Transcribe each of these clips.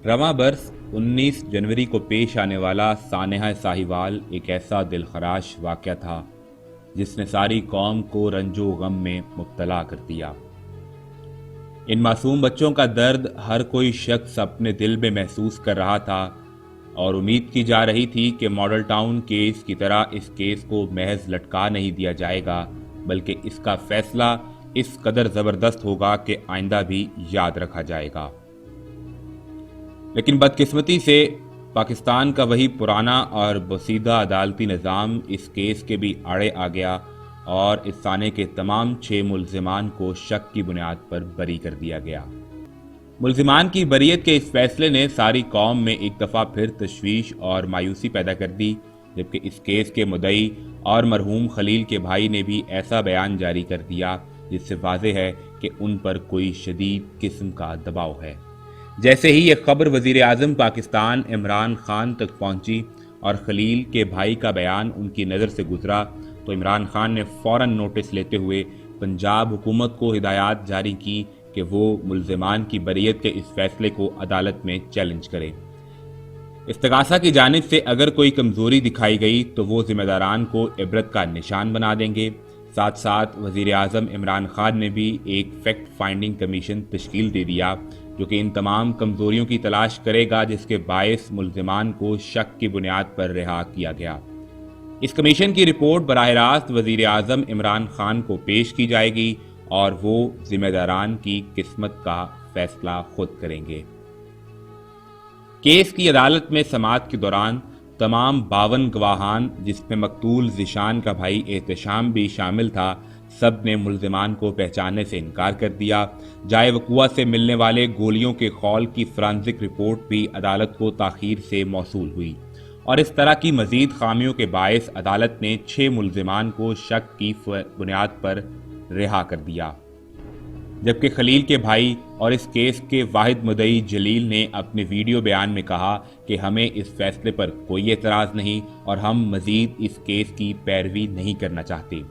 रवां बरस 19 जनवरी को पेश आने वाला सानेहा साहिवाल एक ऐसा दिलखराश वाक़या था जिसने सारी कौम को रंजो गम में मुब्तला कर दिया। इन मासूम बच्चों का दर्द हर कोई शख्स अपने दिल में महसूस कर रहा था और उम्मीद की जा रही थी कि मॉडल टाउन केस की तरह इस केस को महज लटका नहीं दिया जाएगा, बल्कि इसका फैसला इस कदर ज़बरदस्त होगा कि आइंदा भी याद रखा जाएगा। लेकिन बदकिस्मती से पाकिस्तान का वही पुराना और बसीदा अदालती निज़ाम इस केस के भी आड़े आ गया और इस साने के तमाम 6 मुल्ज़िमान को शक की बुनियाद पर बरी कर दिया गया। मुल्ज़िमान की बरीयत के इस फैसले ने सारी कौम में एक दफ़ा फिर तशवीश और मायूसी पैदा कर दी, जबकि इस केस के मुद्दई और मरहूम खलील के भाई ने भी ऐसा बयान जारी कर दिया जिससे वाज़ेह है कि उन पर कोई शदीद किस्म का दबाव है। जैसे ही ये खबर वज़ीर आज़म पाकिस्तान इमरान खान तक पहुंची और खलील के भाई का बयान उनकी नज़र से गुजरा तो इमरान खान ने फ़ौरन नोटिस लेते हुए पंजाब हुकूमत को हिदायत जारी की कि वो मुल्ज़िमान की बरीयत के इस फैसले को अदालत में चैलेंज करे। इस्तगासा की जानिब से अगर कोई कमज़ोरी दिखाई गई तो वो ज़िम्मेदारान को इबरत का निशान बना देंगे। साथ साथ वज़ीर आज़म इमरान खान ने भी एक फैक्ट फाइंडिंग कमीशन तश्कील दे दिया जो कि इन तमाम कमज़ोरियों की तलाश करेगा जिसके बायस मुल्ज़िमान को शक की बुनियाद पर रिहा किया गया। इस कमीशन की रिपोर्ट बराह रास्त वज़ीर आज़म इमरान खान को पेश की जाएगी और वो ज़िम्मेदारान की किस्मत का फैसला खुद करेंगे। केस की अदालत में समाअत के दौरान तमाम 52 गवाहान जिसमें मकतूल ज़िशान का भाई एहतशाम भी शामिल था, सब ने मुल्ज़िमान को पहचानने से इनकार कर दिया। जाए वक़ुआ से मिलने वाले गोलियों के खौल की फॉरेंसिक रिपोर्ट भी अदालत को ताख़ीर से मौसूल हुई और इस तरह की मज़ीद खामियों के बायस अदालत ने 6 मुल्ज़िमान को शक की बुनियाद पर रिहा कर दिया, जबकि खलील के भाई और इस केस के वाहिद मुद्दई जलील ने अपने वीडियो बयान में कहा कि हमें इस फैसले पर कोई एतराज़ नहीं और हम मज़ीद इस केस की पैरवी नहीं करना चाहते।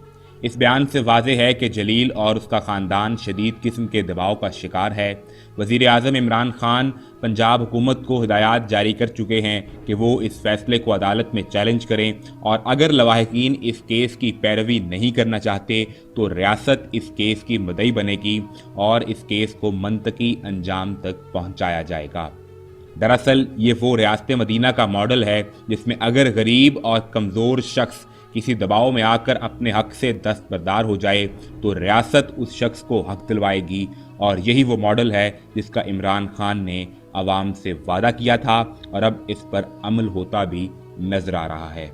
इस बयान से वाज़ेह है कि जलील और उसका ख़ानदान शदीद किस्म के दबाव का शिकार है। वज़ीर आज़म इमरान खान पंजाब हुकूमत को हिदायत जारी कर चुके हैं कि वो इस फैसले को अदालत में चैलेंज करें और अगर लवाहिकीन इस केस की पैरवी नहीं करना चाहते तो रियासत इस केस की मुद्दई बनेगी और इस केस को मंतकी अंजाम तक पहुँचाया जाएगा। दरअसल ये वो रियासत मदीना का मॉडल है जिसमें अगर गरीब और कमज़ोर शख्स किसी दबाव में आकर अपने हक से दस्तबरदार हो जाए तो रियासत उस शख्स को हक दिलवाएगी और यही वो मॉडल है जिसका इमरान खान ने आवाम से वादा किया था और अब इस पर अमल होता भी नजर आ रहा है।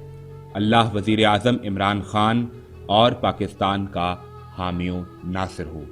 अल्लाह वज़ीर आज़म इमरान खान और पाकिस्तान का हामियों नासिर हो।